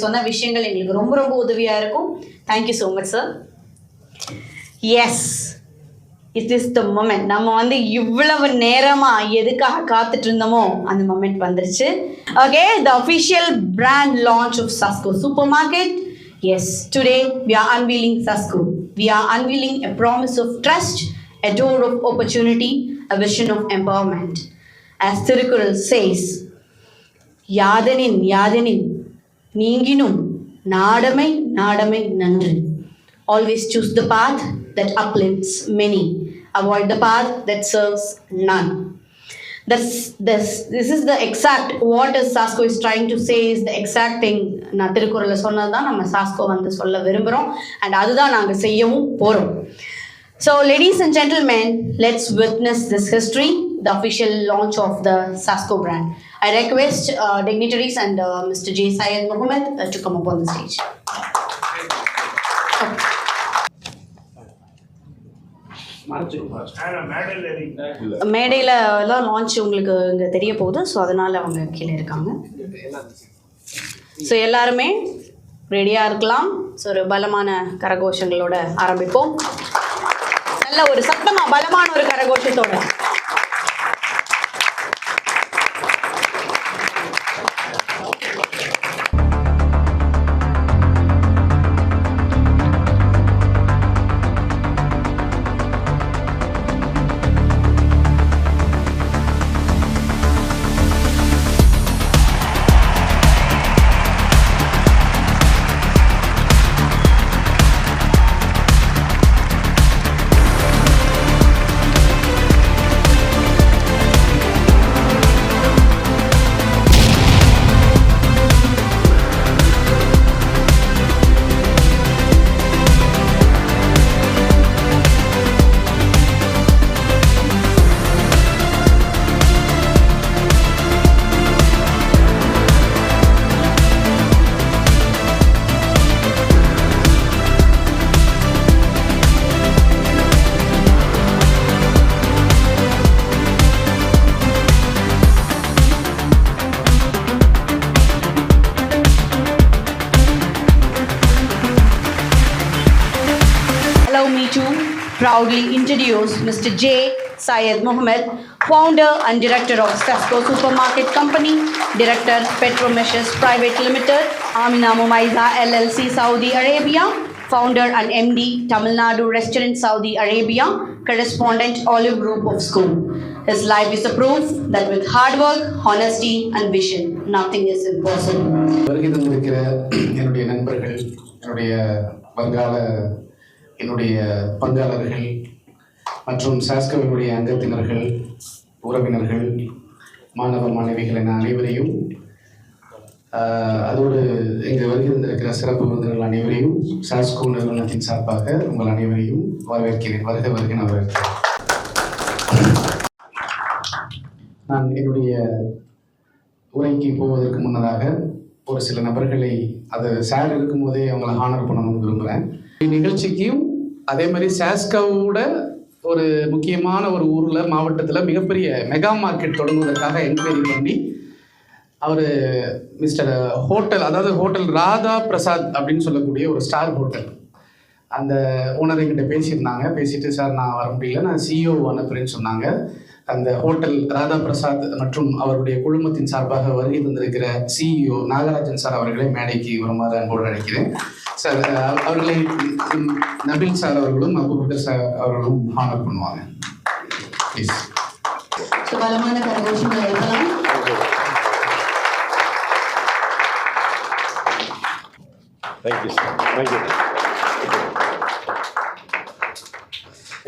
சொன்ன விஷயங்கள் எங்களுக்கு ரொம்ப ரொம்ப உதவியா இருக்கும். Thank you so much sir. Yes, it is the moment. நம்ம வந்து இவ்வளவு நேரமா எதுக்காக காத்துட்டு இருந்தோமோ அந்த மொமெண்ட் வந்துருச்சு. Okay, the official brand launch of Sasko Supermarket. Yes, today we are unveiling Sasko. We are unveiling a promise of trust, a door of opportunity, a vision of empowerment. As Tirukkural says, யாதனின் யாதனின் நீங்கினும் நாடமை நாடமை நன்று. Always choose the path that uplifts many. Avoid the path that serves none. This is the exact what is Sasko is trying to say is the exact thing. நான் திருக்குறள்ல சொன்னதுதான் நம்ம சாஸ்கோ வந்து சொல்ல விரும்புகிறோம் and அதுதான் நாங்கள் செய்யவும் போகிறோம். So ladies and gentlemen, let's witness this history, the official launch of the Sasko brand. I request dignitaries and Mr. J. Syed Mohammed to come up on the stage. மேடையில் எல்லாம் லான்ச் உங்களுக்கு இங்கே தெரிய போகுது. ஸோ அதனால் அவங்க கீழே இருக்காங்க. ஸோ எல்லாருமே ரெடியாக இருக்கலாம். ஸோ ஒரு பலமான கரகோஷங்களோட ஆரம்பிப்போம். நல்ல ஒரு சத்தமாக பலமான ஒரு கரகோஷத்தோட. Allow me to proudly introduce Mr. J. Syed Mohammed, founder and director of Sasko Supermarket Company, director Petromeshers Private Limited, Amina Mumaiza LLC Saudi Arabia, founder and MD Tamil Nadu Restaurant Saudi Arabia, correspondent Olive Group of School. His life is a proof that with hard work, honesty and vision, nothing is impossible. வருகை தந்திருக்கிற என்னுடைய நண்பர்கள், என்னுடைய பங்காளர்கள் மற்றும் சாஸ்கோவினுடைய அங்கத்தினர்கள், உறவினர்கள், மாணவ மாணவிகள் என அனைவரையும், அதோடு இங்கு வருகின்றிருக்கிற சிறப்பு விருந்தினர்கள் அனைவரையும் சாஸ்கோ நிறுவனத்தின் சார்பாக உங்கள் அனைவரையும் வரவேற்கிறேன். வருக வருக நான் வரவேற்கிறேன். நான் என்னுடைய உரைக்கு போவதற்கு முன்னதாக ஒரு சில நபர்களை அது சார் இருக்கும்போதே அவங்களை ஹானர் பண்ணணும்னு விரும்புகிறேன். நிகழ்ச்சிக்கும் அதே மாதிரி சாஸ்கோவோட ஒரு முக்கியமான ஒரு ஊரில் மாவட்டத்தில் மிகப்பெரிய மெகா மார்க்கெட் தொடங்குவதற்காக என்கொயரி பண்ணி அவர் மிஸ்டர் ஹோட்டல், அதாவது ஹோட்டல் ராதா பிரசாத் அப்படின்னு சொல்லக்கூடிய ஒரு ஸ்டார் ஹோட்டல், அந்த ஓனர் என்கிட்ட பேசிட்டு சார் நான் வர முடியல, நான் சிஇஓ அனுப்புறேன்னு சொன்னாங்க. அந்த ஹோட்டல் ராதா பிரசாத் மற்றும் அவருடைய குழுமத்தின் சார்பாக வருகை தந்திருக்கிற சிஇஓ நாகராஜன் சார் அவர்களை மேடைக்கு வருமாறு அன்போடு அழைக்கிறேன். சார் அவர்களை நபில் சார் அவர்களும் அபுபக்கர் சார் அவர்களும் ஹானர் பண்ணுவாங்க. ப்ளீஸ்.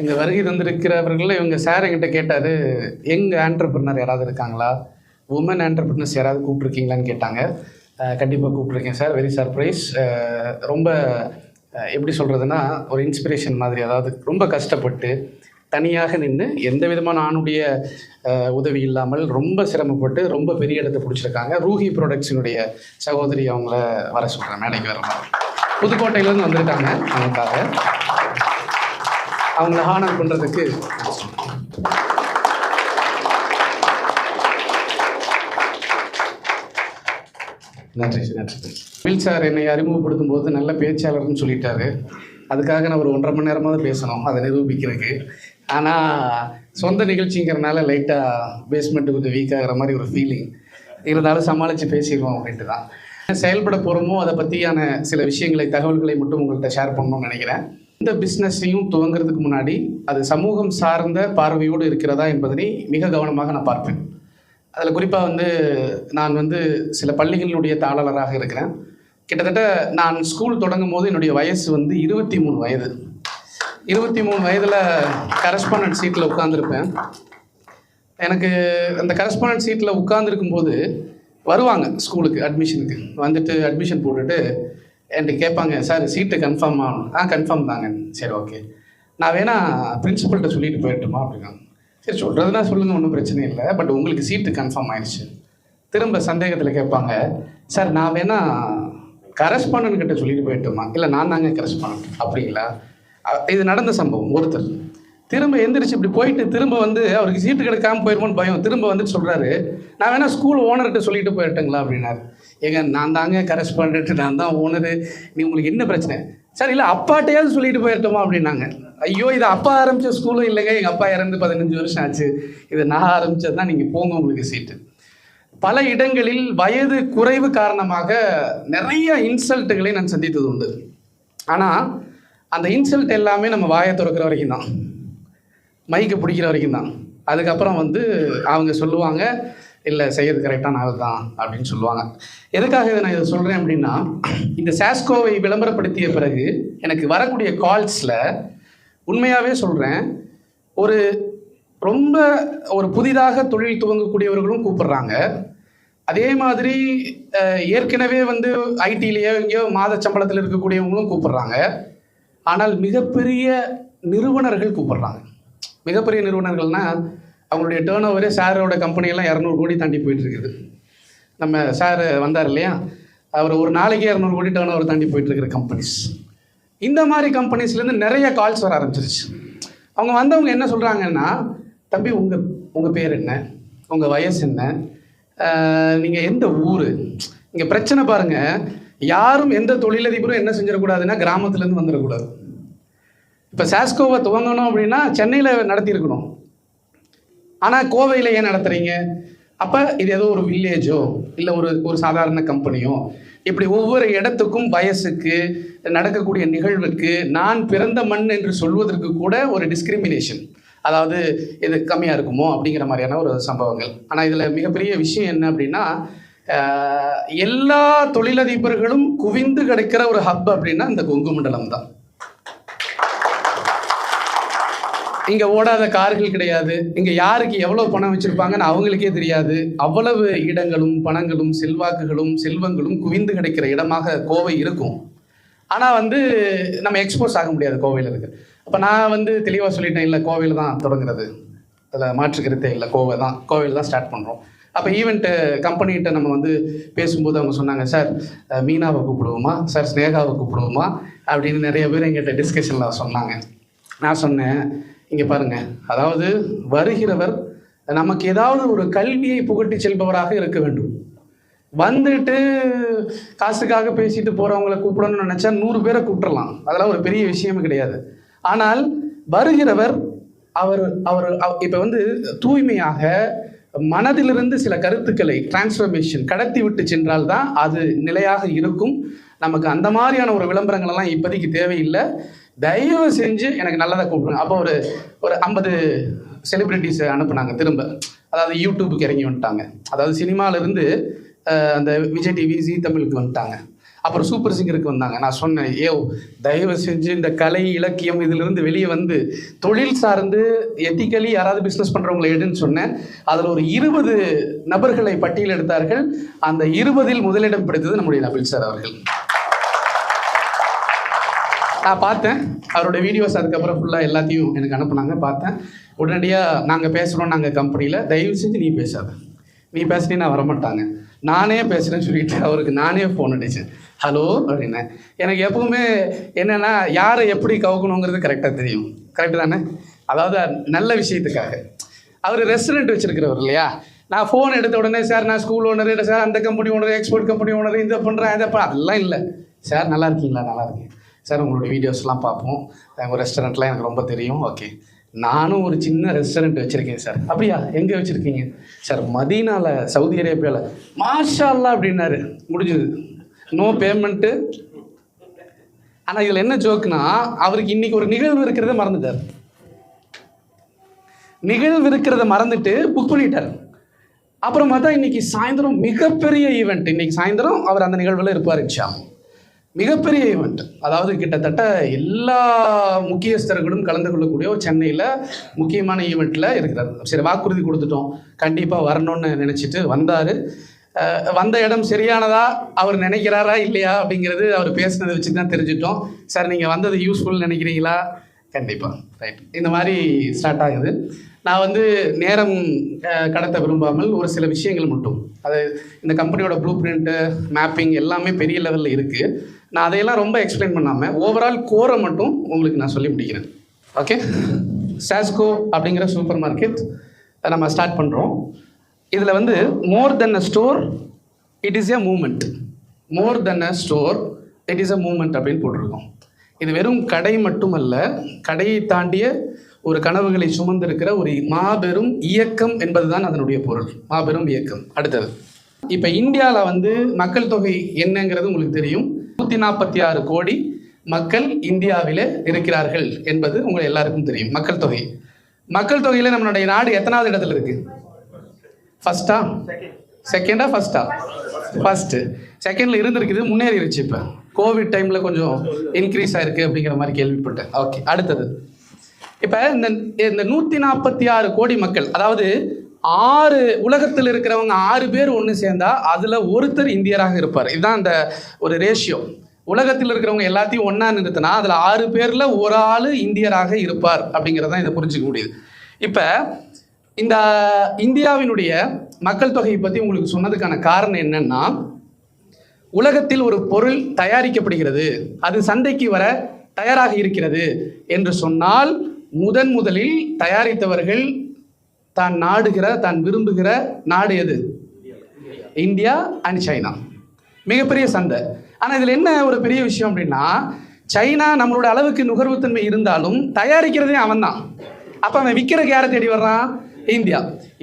இங்கே வருகை தந்திருக்கிறவர்கள் இவங்க சார் என்கிட்ட கேட்டார், யங் ஆண்டர்பிரினர் யாராவது இருக்காங்களா, உமன் ஆண்டர்பிரினர்ஸ் யாராவது கூப்பிட்ருக்கீங்களான்னு கேட்டாங்க. கண்டிப்பாக கூப்பிட்ருக்கேன் சார். Very surprise. ரொம்ப எப்படி சொல்கிறதுனா ஒரு இன்ஸ்பிரேஷன் மாதிரி, அதாவது ரொம்ப கஷ்டப்பட்டு தனியாக நின்று எந்த விதமான ஆணுடைய உதவி இல்லாமல் ரொம்ப சிரமப்பட்டு ரொம்ப பெரிய இடத்தை பிடிச்சிருக்காங்க. ரூஹி ப்ராடக்ட்ஸினுடைய சகோதரி அவங்கள வர சொல்கிறேன், மேடைக்கு வர மாதிரி. புதுக்கோட்டையிலேருந்து வந்திருக்காங்க. நமக்காக அவங்கள ஹானர் பண்ணுறதுக்கு நன்றி நன்றி. வில் சார் என்னை அறிமுகப்படுத்தும் போது நல்ல பேச்சாளர்னு சொல்லிட்டாரு. அதுக்காக நான் ஒரு 1.5 மணி நேரமாவது பேசணும் அதை நிரூபிக்கிறதுக்கு. ஆனால் சொந்த நிகழ்ச்சிங்கிறனால லைட்டாக பேஸ்மெண்ட்டு கொஞ்சம் வீக் ஆகிற மாதிரி ஒரு ஃபீலிங் இருந்தாலும் சமாளித்து பேசிடுவோம் அப்படின்ட்டு தான். செயல்பட போகிறோமோ அதை பற்றியான சில விஷயங்களை தகவல்களை மட்டும் உங்கள்கிட்ட ஷேர் பண்ணணும்னு நினைக்கிறேன். இந்த பிஸ்னஸையும் துவங்கிறதுக்கு முன்னாடி அது சமூகம் சார்ந்த பார்வையோடு இருக்கிறதா என்பதனை மிக கவனமாக நான் பார்ப்பேன். அதில் குறிப்பாக நான் சில பள்ளிகளினுடைய தாளராக இருக்கிறேன். கிட்டத்தட்ட நான் ஸ்கூல் தொடங்கும் போது என்னுடைய வயசு 23 வயது. 23 வயதில் கரஸ்பாண்டன்ட் சீட்டில் உட்காந்துருப்பேன். எனக்கு அந்த கரஸ்பாண்டன்ட் சீட்டில் உட்காந்துருக்கும் போது வருவாங்க ஸ்கூலுக்கு அட்மிஷனுக்கு வந்துட்டு அட்மிஷன் போட்டுட்டு என்கிட்ட கேட்பாங்க, சார் சீட்டு கன்ஃபார்ம் ஆகணும். கன்ஃபார்ம் தாங்க. சரி ஓகே, நான் வேணா பிரின்சிபல்கிட்ட சொல்லிட்டு போயிட்டுமா அப்படின்னா, சரி சொல்கிறதுனா சொல்லுங்கள், ஒன்றும் பிரச்சனை இல்லை, பட் உங்களுக்கு சீட்டு கன்ஃபார்ம் ஆயிடுச்சு. திரும்ப சந்தேகத்தில் கேட்பாங்க, சார் நான் வேணா கரஸ்பாண்டன்ட் கிட்ட சொல்லிட்டு போயிட்டோமா? இல்லை நான் தாங்க கரஸ்பாண்டன்ட். அப்படிங்களா? இது நடந்த சம்பவம். ஒருத்தர் திரும்ப எந்திரிச்சு இப்படி போயிட்டு திரும்ப அவருக்கு சீட்டு கிடைக்காம போயிருமோன்னு பயம், திரும்ப சொல்கிறாரு, நான் வேணா ஸ்கூல் ஓனர்கிட்ட சொல்லிட்டு போயிட்டேங்களா அப்படின்னாரு. ஏங்க நான் தாங்க கரஸ்பாண்டன்ட், நான் தான் ஓனரு, நீ உங்களுக்கு என்ன பிரச்சனை? சார் இல்லை அப்பாட்டையாவது சொல்லிட்டு போயிட்டோமா அப்படின்னாங்க. ஐயோ, இது அப்பா ஆரம்பித்த ஸ்கூலும் இல்லைங்க, எங்கள் அப்பா இறந்து 15 வருஷம் ஆச்சு, இது நான் ஆரம்பித்தது தான், நீங்கள் போங்க உங்களுக்கு சீட்டு. பல இடங்களில் வயது குறைவு காரணமாக நிறைய இன்சல்ட்டுகளை நான் சந்தித்தது உண்டு. ஆனால் அந்த இன்சல்ட் எல்லாமே நம்ம வாயை திறக்கிற வரைக்கும் தான், மைக்கை பிடிக்கிற வரைக்கும் தான். அதுக்கப்புறம் அவங்க சொல்லுவாங்க, இல்லை செய்யறது கரெக்டான ஆள் தான் அப்படின்னு சொல்லுவாங்க. எதுக்காக நான் இதை சொல்கிறேன் அப்படின்னா, இந்த சாஸ்கோவை விளம்பரப்படுத்திய பிறகு எனக்கு வரக்கூடிய கால்ஸில் உண்மையாகவே சொல்கிறேன், ரொம்ப புதிதாக தொழில் துவங்கக்கூடியவர்களும் கூப்பிடுறாங்க. அதே மாதிரி ஏற்கனவே ஐடியிலேயோ எங்கேயோ மாத சம்பளத்தில் இருக்கக்கூடியவங்களும் கூப்பிடுறாங்க. ஆனால் மிகப்பெரிய நிறுவனர்கள் கூப்பிடுறாங்க. மிகப்பெரிய நிறுவனங்கள்னால் அவங்களுடைய டேர்ன் ஓவரே சாரோட கம்பெனியெல்லாம் 200 கோடி தாண்டி போயிட்டுருக்குது. நம்ம சார் வந்தார் இல்லையா, அவர் ஒரு நாளைக்கு 200 கோடி டேர்ன் ஓவர் தாண்டி போயிட்டுருக்கிற கம்பெனிஸ். இந்த மாதிரி கம்பெனிஸ்லேருந்து நிறைய கால்ஸ் வர ஆரம்பிச்சிருச்சு. அவங்க வந்தவங்க என்ன சொல்கிறாங்கன்னா, தம்பி உங்கள் பேர் என்ன, உங்கள் வயசு என்ன, நீங்கள் எந்த ஊர், இங்கே பிரச்சனை பாருங்கள், யாரும் எந்த தொழிலதிபரும் என்ன செஞ்சிடக்கூடாதுன்னா கிராமத்துலேருந்து வந்துடக்கூடாது. இப்போ சாஸ்கோவை துவங்கணும் அப்படின்னா சென்னையில் நடத்தியிருக்கணும், ஆனால் கோவையில் ஏன் நடத்துகிறீங்க? அப்போ இது ஏதோ ஒரு வில்லேஜோ இல்லை ஒரு சாதாரண கம்பெனியோ, இப்படி ஒவ்வொரு இடத்துக்கும் வயசுக்கு நடக்கக்கூடிய நிகழ்வுக்கு நான் பிறந்த மண் என்று சொல்வதற்கு கூட ஒரு டிஸ்கிரிமினேஷன், அதாவது இது கம்மியாக இருக்குமோ அப்படிங்கிற மாதிரியான ஒரு சம்பவங்கள். ஆனால் இதில் மிகப்பெரிய விஷயம் என்ன அப்படின்னா, எல்லா தொழிலதிபர்களும் குவிந்து கிடைக்கிற ஒரு ஹப் அப்படின்னா இந்த கொங்கு மண்டலம் தான். இங்கே ஓடாத கார்கள் கிடையாது, இங்கே யாருக்கு எவ்வளோ பணம் வச்சுருப்பாங்கன்னு அவங்களுக்கே தெரியாது. அவ்வளவு இடங்களும் பணங்களும் செல்வாக்குகளும் செல்வங்களும் குவிந்து கிடைக்கிற இடமாக கோவை இருக்கும். ஆனால் நம்ம எக்ஸ்போஸ் ஆக முடியாது கோவையில் இருக்கு. அப்போ நான் தெளிவாக சொல்லிட்டேன், இல்லை கோவையில் தான் தொடங்குறது, அதில் மாற்றுக்கிறதே இல்லை, கோவையில் தான் ஸ்டார்ட் பண்ணுறோம். அப்போ ஈவெண்ட்டு கம்பெனிகிட்ட நம்ம பேசும்போது அவங்க சொன்னாங்க, சார் மீனாவை கூப்பிடுவோமா, சார் ஸ்னேகாவை கூப்பிடுவோமா அப்படின்னு நிறைய பேர் எங்கிட்ட டிஸ்கஷனில் சொன்னாங்க. நான் சொன்னேன், இங்கே பாருங்கள், அதாவது வருகிறவர் நமக்கு ஏதாவது ஒரு கல்வியை புகட்டி செல்பவராக இருக்க வேண்டும். வந்துட்டு காசுக்காக பேசிட்டு போகிறவங்களை கூப்பிடணும்னு நினச்சா 100 பேரை கூப்பிடலாம், அதெல்லாம் ஒரு பெரிய விஷயமே கிடையாது. ஆனால் வருகிறவர் அவர் இப்போ தூய்மையாக மனதிலிருந்து சில கருத்துக்களை டிரான்ஸ்ஃபர்மேஷன் கடத்தி விட்டு சென்றால் தான் அது நிலையாக இருக்கும். நமக்கு அந்த மாதிரியான ஒரு விளம்பரங்களெல்லாம் இப்போதைக்கு தேவையில்லை. தயவு செஞ்சு எனக்கு நல்லதாக கூப்பிடுங்க. அப்போ ஒரு 50 செலிப்ரிட்டிஸை அனுப்புனாங்க திரும்ப, அதாவது யூடியூபுக்கு இறங்கி வந்துட்டாங்க, அதாவது சினிமாவிலேருந்து அந்த விஜய் டிவி ஜி தமிழுக்கு வந்துட்டாங்க, அப்புறம் சூப்பர் சிங்கருக்கு வந்தாங்க. நான் சொன்னேன், தயவு செஞ்சு இந்த கலை இலக்கியம் இதிலிருந்து வெளியே தொழில் சார்ந்து எத்திக்கலி யாராவது பிஸ்னஸ் பண்ணுறவங்களை எடுன்னு சொன்னேன். அதில் ஒரு 20 நபர்களை பட்டியல் எடுத்தார்கள். அந்த 20இல் முதலிடம் பிடித்தது நம்முடைய நபில் சார் அவர்கள். நான் பார்த்தேன் அவருடைய வீடியோஸ், அதுக்கப்புறம் ஃபுல்லாக எல்லாத்தையும் எனக்கு அனுப்புனாங்க, பார்த்தேன். உடனடியாக நாங்கள் பேசுகிறோம், நாங்கள் கம்பெனியில், தயவு செஞ்சு நீ பேசாத, நீ பேசினே நான் வரமாட்டாங்க, நானே பேசுகிறேன்னு சொல்லிட்டு அவருக்கு நானே ஃபோன் அடித்தேன். ஹலோ அப்படின்னேன். எனக்கு எப்பவுமே என்னென்னா யாரை எப்படி கவுக்கணுங்கிறது கரெக்டாக தெரியும், கரெக்டு தானே? அதாவது நல்ல விஷயத்துக்காக. அவர் ரெஸ்டாரண்ட் வச்சுருக்கிறவர் இல்லையா, நான் ஃபோன் எடுத்த உடனே சார் நான் ஸ்கூல் ஓனர், சார் அந்த company owner, export company owner, இதை பண்ணுறேன் அதை அதெல்லாம் இல்லை. சார் நல்லா இருக்கீங்களா? நல்லா இருக்கேன் சார். உங்களுடைய வீடியோஸ்லாம் பார்ப்போம். உங்கள் ரெஸ்டாரண்ட்லாம் எனக்கு ரொம்ப தெரியும். ஓகே, நானும் ஒரு சின்ன ரெஸ்டாரண்ட் வச்சுருக்கேன் சார். அப்படியா? எங்கே வச்சுருக்கீங்க சார்? மதீனாவில், சவுதி அரேபியாவில். மாஷா அல்லாஹ் அப்படின்னாரு. முடிஞ்சது. No payment. ஆனால் இதில் என்ன ஜோக்குனா, அவருக்கு இன்னைக்கு ஒரு நிகழ்வு இருக்கிறத மறந்துட்டார். நிகழ்வு இருக்கிறத மறந்துட்டு புக் பண்ணிட்டார். அப்புறம் பார்த்தா இன்னைக்கு சாயந்தரம் மிகப்பெரிய ஈவெண்ட். இன்னைக்கு சாயந்தரம் அவர் அந்த நிகழ்வில் இருப்பார். மிகப்பெரிய ஈவெண்ட், அதாவது கிட்டத்தட்ட எல்லா முக்கியஸ்தர்களும் கலந்து கொள்ளக்கூடிய சென்னையில் முக்கியமான ஈவெண்ட்டில் இருக்கிறார். சரி, வாக்குறுதி கொடுத்துட்டோம், கண்டிப்பாக வரணும்னு நினச்சிட்டு வந்தார். வந்த இடம் சரியானதா அவர் நினைக்கிறாரா இல்லையா அப்படிங்கிறது அவர் பேசுனதை வச்சு தான் தெரிஞ்சிட்டோம். சார் நீங்கள் வந்தது யூஸ்ஃபுல் நினைக்கிறீங்களா? கண்டிப்பாக. ரைட். இந்த மாதிரி ஸ்டார்ட் ஆகுது. நான் நேரம் கடத்த விரும்பாமல் ஒரு சில விஷயங்கள் மட்டும், அது இந்த கம்பெனியோட ப்ளூ பிரிண்ட்டு, மேப்பிங் எல்லாமே பெரிய லெவலில் இருக்குது. நான் அதையெல்லாம் ரொம்ப எக்ஸ்பிளைன் பண்ணாமல் ஓவரால் கோரை மட்டும் உங்களுக்கு நான் சொல்லி முடிக்கிறேன். ஓகே, சாஸ்கோ அப்படிங்கிற சூப்பர் மார்க்கெட் நம்ம ஸ்டார்ட் பண்ணுறோம். இதில் more than a store it is a moment. More than a store it is a moment அப்படின்னு போட்டிருக்கோம். இது வெறும் கடை மட்டுமல்ல, கடையை தாண்டிய ஒரு கனவுகளை சுமந்திருக்கிற ஒரு மாபெரும் இயக்கம் என்பதுதான் அதனுடைய பொருள். மாபெரும் இயக்கம். அடுத்தது, இப்போ இந்தியாவில் மக்கள் தொகை என்னங்கிறது உங்களுக்கு தெரியும். 146 கோடி மக்கள் இந்தியாவில் இருக்கிறார்கள் என்பது உங்களுக்கு எல்லாருக்கும் தெரியும். மக்கள் தொகையில் நம்மளுடைய நாடு எத்தனாவது இடத்துல இருக்கு? ஃபர்ஸ்டா செகண்டா? ஃபர்ஸ்ட்டு. செகண்டில் இருந்திருக்குது, முன்னேறிடுச்சு. இப்போ கோவிட் டைமில் கொஞ்சம் இன்க்ரீஸ் ஆயிருக்கு அப்படிங்கிற மாதிரி கேள்விப்பட்டேன். ஓகே, அடுத்தது, இப்போ இந்த 146 கோடி மக்கள், அதாவது 6 உலகத்தில் இருக்கிறவங்க 6 பேர் ஒன்று சேர்ந்தா அதில் ஒருத்தர் இந்தியராக இருப்பார். இதுதான் அந்த ஒரு ரேஷியோ. உலகத்தில் இருக்கிறவங்க எல்லாத்தையும் ஒன்றா நிறுத்தினா அதில் 6 பேரில் ஒரு ஆள் இந்தியராக இருப்பார் அப்படிங்கிறதான் இதை புரிஞ்சிக்க முடியுது. இப்போ இந்த இந்தியாவினுடைய மக்கள் தொகையை பற்றி உங்களுக்கு சொன்னதுக்கான காரணம் என்னன்னா, உலகத்தில் ஒரு பொருள் தயாரிக்கப்படுகிறது, அது சந்தைக்கு வர தயாராக இருக்கிறது என்று சொன்னால் முதலில் தயாரித்தவர்கள் தான் நாடுகிற, தான் விரும்புகிற நாடு எது? India and China. மிகப்பெரிய சந்தை. ஆனால் இதில் என்ன ஒரு பெரிய விஷயம் அப்படின்னா, சைனா நம்மளோட அளவுக்கு நுகர்வுத்தன்மை இருந்தாலும் தயாரிக்கிறதே அவன் தான். அப்போ அவன் விற்கிறக்கு யாரை தேடி வர்றான்? இந்தியா.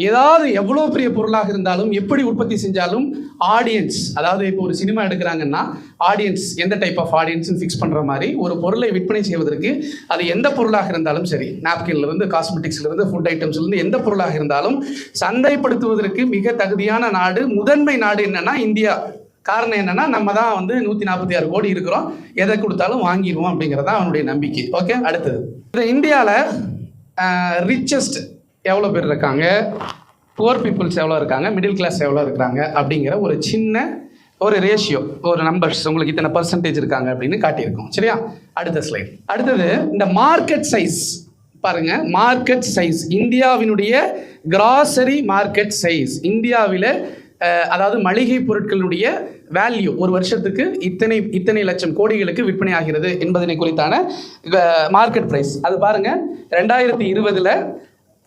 ஏதாவது எவ்வளோ பெரிய பொருளாக இருந்தாலும், எப்படி உற்பத்தி செஞ்சாலும் ஆடியன்ஸ், அதாவது இப்போ ஒரு சினிமா எடுக்கிறாங்கன்னா ஆடியன்ஸ் எந்த டைப் ஆஃப் ஆடியன்ஸ்னு ஃபிக்ஸ் பண்ணுற மாதிரி ஒரு பொருளை விற்பனை செய்வதற்கு அது எந்த பொருளாக இருந்தாலும் சரி, நாப்கின்லேருந்து காஸ்மெட்டிக்ஸ்லேருந்து ஃபுட் ஐட்டம்ஸ்லேருந்து எந்த பொருளாக இருந்தாலும் சந்தைப்படுத்துவதற்கு மிக தகுதியான நாடு, முதன்மை நாடு என்னன்னா இந்தியா. காரணம் என்னன்னா, நம்ம தான் 146 கோடி இருக்கிறோம், எதை கொடுத்தாலும் வாங்கிடுவோம் அப்படிங்கிறது தான் அவனுடைய நம்பிக்கை. ஓகே, அடுத்தது, இந்த இந்தியாவில் ரிச்சஸ்ட் எவ்வளோ பேர் இருக்காங்க, புவர் பீப்புள்ஸ் எவ்வளோ இருக்காங்க, மிடில் கிளாஸ் எவ்வளோ இருக்கிறாங்க அப்படிங்கிற ஒரு சின்ன ஒரு ரேஷியோ, ஒரு நம்பர்ஸ் உங்களுக்கு இத்தனை பர்சன்டேஜ் இருக்காங்க அப்படின்னு காட்டியிருக்கோம். சரியா? அடுத்த ஸ்லைட். அடுத்தது, இந்த மார்க்கெட் சைஸ் பாருங்க. மார்க்கெட் சைஸ், இந்தியாவினுடைய கிராசரி மார்க்கெட் சைஸ், இந்தியாவில் அதாவது மளிகை பொருட்களுடைய வேல்யூ ஒரு வருஷத்துக்கு இத்தனை லட்சம் கோடிகளுக்கு விற்பனை ஆகிறது என்பதனை குறித்தான மார்க்கெட் பிரைஸ். அது பாருங்க, 2020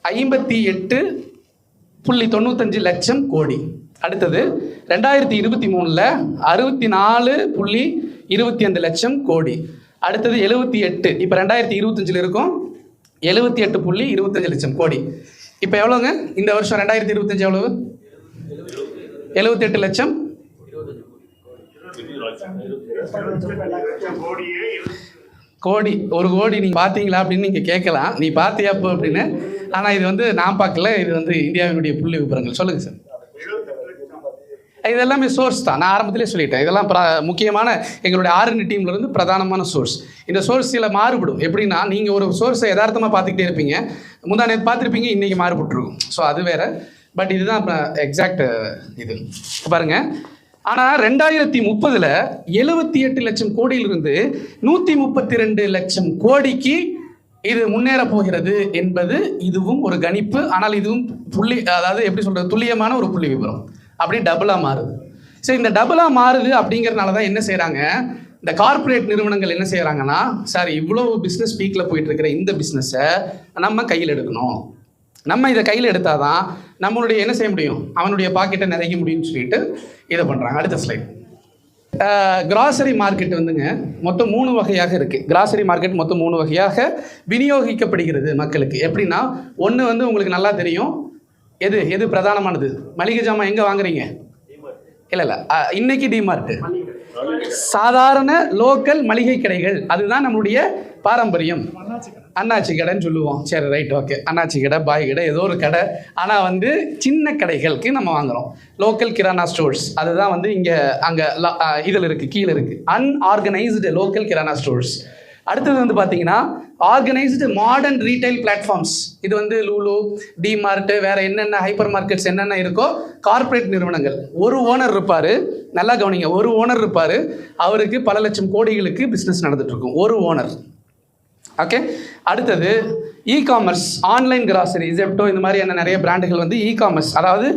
58.95 லட்சம் கோடி. அடுத்தது 2023 64.25 லட்சம் கோடி. அடுத்தது 78, இப்போ 2025 இருக்கும் 78.25 லட்சம் கோடி. இப்போ எவ்வளோங்க இந்த வருஷம் 2025 எவ்வளவு? 78 லட்சம் கோடி. ஒரு கோடி நீங்கள் பார்த்தீங்களா அப்படின்னு நீங்கள் கேட்கலாம், நீ பார்த்தியாப்போ அப்படின்னு. ஆனால் இது நான் பார்க்கல, இது இந்தியாவினுடைய புள்ளி விவரங்கள். சொல்லுங்கள் சார். இதெல்லாமே சோர்ஸ் தான், நான் ஆரம்பத்திலே சொல்லிட்டேன். இதெல்லாம் முக்கியமான எங்களுடைய R&D டீம்லேருந்து பிரதானமான சோர்ஸ். இந்த சோர்ஸ் சில மாறுபடும். எப்படின்னா, நீங்கள் ஒரு சோர்ஸை யதார்த்தமாக பார்த்துக்கிட்டே இருப்பீங்க, முந்தா நேற்று பார்த்துருப்பீங்க, இன்றைக்கி மாறுபட்டுருக்கும். ஸோ அது வேறு. பட் இதுதான் எக்ஸாக்ட் இது பாருங்கள். ஆனால் 2030 78 லட்சம் கோடியிலிருந்து 132 லட்சம் கோடிக்கு இது முன்னேற போகிறது என்பது இதுவும் ஒரு கணிப்பு. ஆனால் இதுவும் அதாவது எப்படி சொல்கிறது, துல்லியமான ஒரு புள்ளி விவரம். அப்படி டபுளாக மாறுது. சரி, இந்த டபுளாக மாறுது அப்படிங்கிறதுனால தான் என்ன செய்கிறாங்க, இந்த கார்ப்பரேட் நிறுவனங்கள் என்ன செய்கிறாங்கன்னா, சார் இவ்வளோ பிஸ்னஸ் பீக்கில் போயிட்டு இருக்கிற இந்த பிஸ்னஸை நம்ம கையில் எடுக்கணும், நம்ம இதை கையில் எடுத்தால் தான் நம்மளுடைய என்ன செய்ய முடியும், அவனுடைய பாக்கெட்டை நிறைக்க முடியும்னு சொல்லிட்டு இதை பண்ணுறாங்க. அடுத்த ஸ்லைட். கிராசரி மார்க்கெட் வந்துங்க மொத்தம் 3 வகையாக இருக்குது. கிராசரி மார்க்கெட் மொத்தம் 3 வகையாக விநியோகிக்கப்படுகிறது மக்களுக்கு. எப்படின்னா, ஒன்று வந்து உங்களுக்கு நல்லா தெரியும், எது பிரதானமானது, மளிகை ஜாமான் எங்கே வாங்குறீங்க? இல்லை இன்னைக்கு டிமார்ட், சாதாரண லோக்கல் மளிகை கடைகள், அதுதான் நம்மளுடைய பாரம்பரியம். அண்ணாச்சி கடைன்னு சொல்லுவோம். சரி, ரைட், ஓகே, அண்ணாச்சி கடை, பாய் கடை, ஏதோ ஒரு கடை. ஆனால் வந்து சின்ன கடைகளுக்கு நம்ம வாங்குகிறோம். லோக்கல் கிரானா ஸ்டோர்ஸ், அதுதான் வந்து இங்கே அங்கே இதில் இருக்குது, கீழே இருக்குது, அன்ஆர்கனைஸ்டு லோக்கல் கிரானா ஸ்டோர்ஸ். அடுத்தது வந்து பார்த்தீங்கன்னா ஆர்கனைஸ்டு மாடர்ன் ரீட்டைல் பிளாட்ஃபார்ம்ஸ். இது வந்து லூலு, டிமார்ட், வேறு என்னென்ன ஹைப்பர் மார்க்கெட்ஸ் என்னென்ன இருக்கோ கார்ப்பரேட் நிறுவனங்கள். ஒரு ஓனர் இருப்பார், நல்லா கவனிங்க, ஒரு ஓனர் இருப்பார், அவருக்கு பல லட்சம் கோடிகளுக்கு பிஸ்னஸ் நடந்துகிட்ருக்கும், ஒரு ஓனர். ஓகே. அடுத்தது இ-காமர்ஸ், ஆன்லைன் கிராசரி, ஜெப்டோ, இந்த மாதிரியான நிறைய பிராண்டுகள் வந்து இ-காமர்ஸ். அதாவது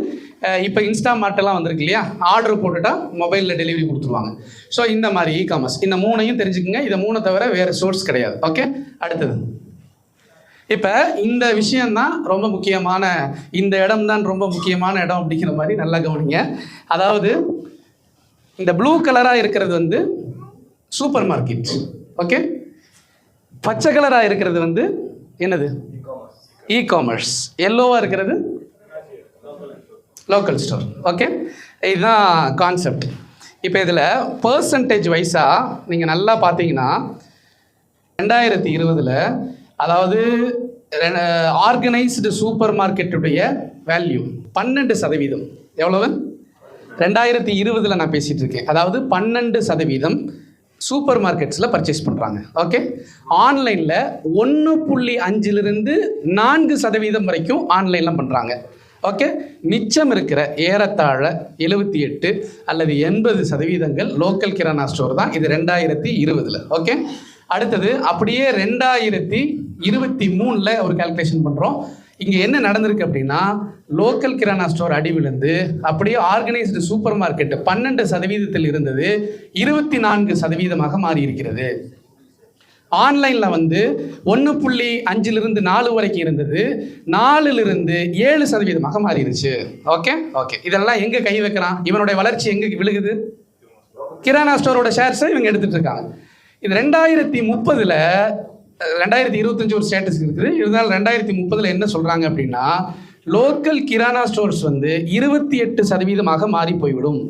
இப்போ இன்ஸ்டாமார்ட்டெல்லாம் வந்திருக்கு இல்லையா, ஆர்டர் போட்டுட்டா மொபைலில் டெலிவரி கொடுத்துருவாங்க. ஸோ இந்த மாதிரி இ-காமர்ஸ். இந்த 3ஐயும் தெரிஞ்சுக்கங்க. இதை 3 தவிர வேறு சோர்ஸ் கிடையாது. ஓகே. அடுத்தது, இப்போ இந்த விஷயந்தான் ரொம்ப முக்கியமான, இந்த இடம் தான் ரொம்ப முக்கியமான இடம் அப்படிங்கிற மாதிரி நல்லா கவனிங்க. அதாவது இந்த ப்ளூ கலராக இருக்கிறது வந்து சூப்பர் மார்க்கெட். ஓகே. பச்சை கலராக இருக்கிறது வந்து என்னது? இ-காமர்ஸ். எல்லோவாக இருக்கிறது லோக்கல் ஸ்டோர். ஓகே. இதுதான் கான்செப்ட். இப்போ இதில் பர்சன்டேஜ் வைஸாக நீங்கள் நல்லா பார்த்தீங்கன்னா 2020 அதாவது ஆர்கனைஸ்டு சூப்பர் மார்க்கெட்டுடைய வேல்யூ 12%. எவ்வளவு? 2020 நான் பேசிகிட்டு இருக்கேன். அதாவது 12% சூப்பர் மார்க்கெட்ஸில் பர்ச்சேஸ் பண்ணுறாங்க. ஓகே. ஆன்லைனில் 1.5லிருந்து 4% வரைக்கும் ஆன்லைனில் பண்ணுறாங்க. ஓகே. மிச்சம் இருக்கிற ஏறத்தாழ 78 அல்லது 80% லோக்கல் கிரானா ஸ்டோர் தான். இது 2020. ஓகே. அடுத்தது அப்படியே 2023 ஒரு கால்குலேஷன் பண்ணுறோம். இங்கே என்ன நடந்திருக்கு அப்படின்னா, லோக்கல் கிரானா ஸ்டோர் அடி விழுந்து அப்படியே ஆர்கனைஸ்டு சூப்பர் மார்க்கெட் 12% இருந்தது 24% மாறி இருக்கிறது. ஆன்லைனில் வந்து 1.5லிருந்து 4 வரைக்கும் இருந்தது, 4லிருந்து 7% மாறிடுச்சு. ஓகே. ஓகே. இதெல்லாம் எங்கே கை வைக்கிறான்? இவனுடைய வளர்ச்சி எங்கே விழுகுது? கிரானா ஸ்டோரோட ஷேர்ஸை இவங்க எடுத்துகிட்டு இருக்காங்க. இது 2030 2025 ஒரு ஸ்டேட்டஸ் இருக்குது. இருந்தாலும் 2030 என்ன சொல்கிறாங்க அப்படின்னா, லோக்கல் கிரானா ஸ்டோர்ஸ் வந்து 28% மாறி போய்விடும்.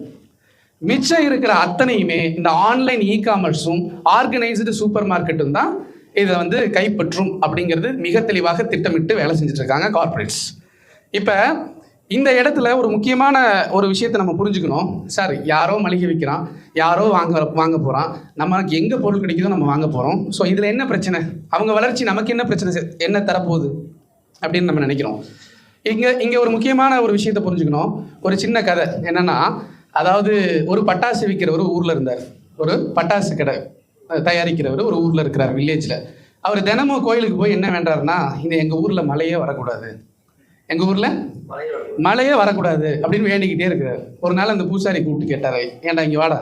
மிச்சம் இருக்கிற அத்தனையுமே இந்த ஆன்லைன் இ-காமர்ஸும் ஆர்கனைஸ்டு சூப்பர் மார்க்கெட்டும் தான் இதை வந்து கைப்பற்றும் அப்படிங்கிறது மிக தெளிவாக திட்டமிட்டு வேலை செஞ்சுட்டு இருக்காங்க கார்ப்பரேட்ஸ். இப்போ இந்த இடத்துல ஒரு முக்கியமான ஒரு விஷயத்தை நம்ம புரிஞ்சுக்கணும். சார், யாரோ மளிகை விற்கிறான், யாரோ வாங்க போகிறான், நமக்கு எங்கே பொருள் கிடைக்குதோ நம்ம வாங்க போகிறோம். ஸோ இதில் என்ன பிரச்சனை? அவங்க வளர்ச்சி நமக்கு என்ன பிரச்சனை, என்ன தரப்போகுது அப்படின்னு நம்ம நினைக்கிறோம். இங்கே ஒரு முக்கியமான ஒரு விஷயத்தை புரிஞ்சுக்கணும். ஒரு சின்ன கதை என்னென்னா, அதாவது ஒரு பட்டாசு விற்கிறவர் ஊரில் இருந்தார். ஒரு பட்டாசு கடை தயாரிக்கிறவர் ஒரு ஊரில் இருக்கிறார், வில்லேஜில். அவர் தினமும் கோயிலுக்கு போய் என்ன வேண்டாருன்னா, இந்த எங்கள் ஊரில் மழையே வரக்கூடாது, எங்கள் ஊரில் மழையே வரக்கூடாது அப்படின்னு வேண்டிக்கிட்டே இருக்கிறார். ஒரு நாள் அந்த பூசாரி கூப்பிட்டு கேட்டார், ஏன்டா இங்கே வாடா,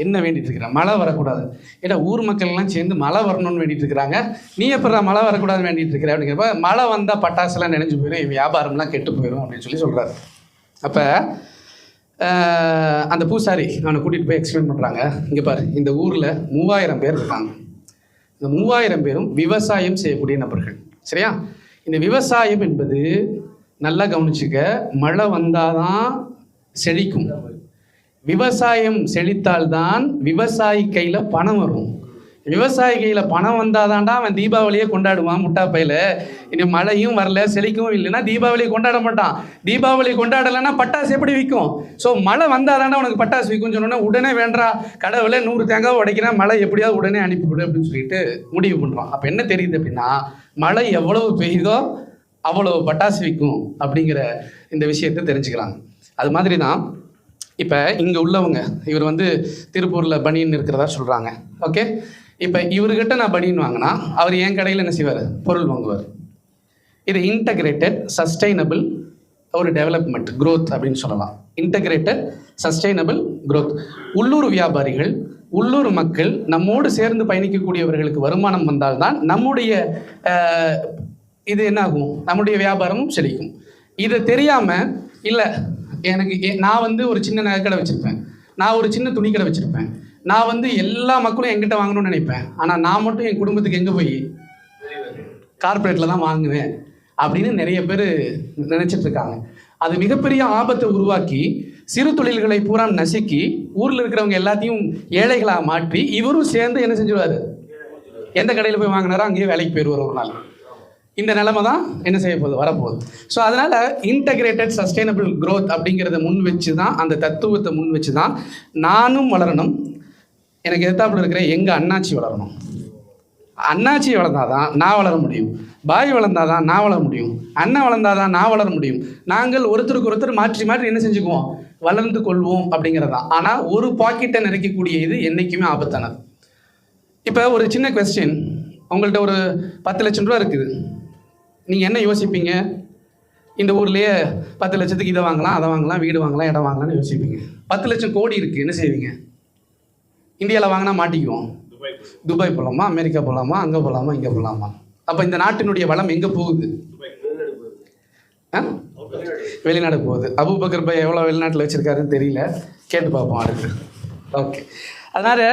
என்ன வேண்டிட்டு இருக்கிறேன்? மழை வரக்கூடாது. ஏடா ஊர் மக்கள்லாம் சேர்ந்து மழை வரணும்னு வேண்டிட்டு இருக்கிறாங்க, நீ எப்படா மழை வரக்கூடாதுன்னு வேண்டிட்டு இருக்கிற அப்படிங்கிறப்ப, மழை வந்தால் பட்டாசுலாம் நினைஞ்சு போயிடும், வியாபாரம்லாம் கெட்டு போயிடும் அப்படின்னு சொல்கிறாரு. அப்போ அந்த பூசாரி அவனை கூட்டிகிட்டு போய் எக்ஸ்பிளைன் பண்ணுறாங்க, இங்கே பாரு, இந்த ஊரில் 3000 பேர் இருக்காங்க. இந்த 3000 பேரும் விவசாயம் செய்யக்கூடிய நபர்கள். சரியா? இந்த விவசாயம் என்பது நல்லா கவனிச்சுக்க, மழை வந்தாதான் செழிக்கும். விவசாயம் செழித்தால்தான் விவசாயி கையில் பணம் வரும். விவசாயி கையில் பணம் வந்தாதான்டா அவன் தீபாவளியை கொண்டாடுவான். முட்டாப்பையில் இனி மழையும் வரல, செழிக்கவும் இல்லைன்னா தீபாவளியை கொண்டாட மாட்டான். தீபாவளி கொண்டாடலைன்னா பட்டாசு எப்படி விற்கும்? ஸோ மழை வந்தாதான்டா உனக்கு பட்டாசு விற்கும் சொன்னோன்னா உடனே வேண்டா, கடவுளை 100 தேங்காய் உடைக்கிறேன், மழை எப்படியாவது உடனே அனுப்பிவிடு அப்படின்னு சொல்லிட்டு முடிவு பண்ணுறான். அப்போ என்ன தெரியுது அப்படின்னா, மழை எவ்வளவு பெய்யுதோ அவ்வளவு பட்டாசு விற்கும் அப்படிங்கிற இந்த விஷயத்தை தெரிஞ்சுக்கிறாங்க. அது மாதிரி தான் இப்போ இங்கே உள்ளவங்க, இவர் வந்து திருப்பூரில் பனியன் இருக்கிறதா சொல்கிறாங்க. ஓகே. இப்போ இவர்கிட்ட நான் பனியன் வாங்கினா அவர் என் கடையில் என்ன செய்வார்? பொருள் வாங்குவார். இது இன்டகிரேட்டட் சஸ்டைனபிள் ஒரு டெவலப்மெண்ட் க்ரோத் அப்படின்னு சொல்லலாம். Integrated sustainable growth. உள்ளூர் வியாபாரிகள், உள்ளூர் மக்கள் நம்மோடு சேர்ந்து பயணிக்கக்கூடியவர்களுக்கு வருமானம் வந்தால்தான் நம்முடைய இது என்ன ஆகும்? நம்முடைய வியாபாரமும் செழிக்கும். இதை தெரியாமல் இல்லை எனக்கு நான் வந்து ஒரு சின்ன நகைக்கடை வச்சுருப்பேன், நான் ஒரு சின்ன துணிக்கடை வச்சுருப்பேன், நான் வந்து எல்லா மக்களும் என்கிட்ட வாங்கணும்னு நினைப்பேன், ஆனால் நான் மட்டும் என் குடும்பத்துக்கு எங்கே போய் கார்ப்பரேட்டில் தான் வாங்குவேன் அப்படின்னு நிறைய பேர் நினச்சிட்டு இருக்காங்க. அது மிகப்பெரிய ஆபத்தை உருவாக்கி சிறு தொழில்களை பூரா நசுக்கி ஊரில் இருக்கிறவங்க எல்லாத்தையும் ஏழைகளாக மாற்றி இவரும் சேர்ந்து என்ன செஞ்சுருவார், எந்த கடையில் போய் வாங்கினாரோ அங்கேயே வேலைக்கு போயிடுவார் ஒரு நாள். இந்த நிலைமை தான் என்ன செய்ய போகுது, வரப்போகுது. ஸோ அதனால் இன்டகிரேட்டட் சஸ்டைனபிள் க்ரோத் அப்படிங்கிறத முன் வச்சு தான், அந்த தத்துவத்தை முன் வச்சு தான் நானும் வளரணும், எனக்கு எதிர்த்தாப்புல இருக்கிற எங்கள் அண்ணாச்சி வளரணும். அண்ணாச்சி வளர்ந்தாதான் நான் வளர முடியும், பாய் வளர்ந்தாதான் நான் வளர முடியும், அண்ணன் வளர்ந்தாதான் நான் வளர முடியும். நாங்கள் ஒருத்தருக்கு ஒருத்தர் மாற்றி மாற்றி என்ன செஞ்சுக்குவோம், வளர்ந்து கொள்வோம் அப்படிங்கிறது தான். ஆனால் ஒரு பாக்கெட்டை நிறைக்கக்கூடிய இது என்றைக்குமே ஆபத்தானது. இப்போ ஒரு சின்ன கொஸ்டின், உங்கள்கிட்ட ஒரு 10 லட்சம் ரூபா இருக்குது, நீங்கள் என்ன யோசிப்பீங்க? இந்த ஊர்லேயே 10 லட்சத்துக்கு இதை வாங்கலாம், அதை வாங்கலாம், வீடு வாங்கலாம், இடம் வாங்கலாம்னு யோசிப்பீங்க. 10 லட்சம் கோடி இருக்குது, என்ன செய்வீங்க? இந்தியாவில் வாங்கினா மாட்டிக்குவோம். துபாய் போகலாமா, அமெரிக்கா போகலாமா, அங்கே போகலாமா, இங்கே போகலாமா? அப்போ இந்த நாட்டினுடைய வளம் எங்கே போகுது? வெளிநாடு போகுது. அபூபக்கர் பாய் எவ்வளோ வெளிநாட்டில் வச்சுருக்காருன்னு தெரியல, கேட்டு பார்ப்போம் அடுத்து. ஓகே, அதனால்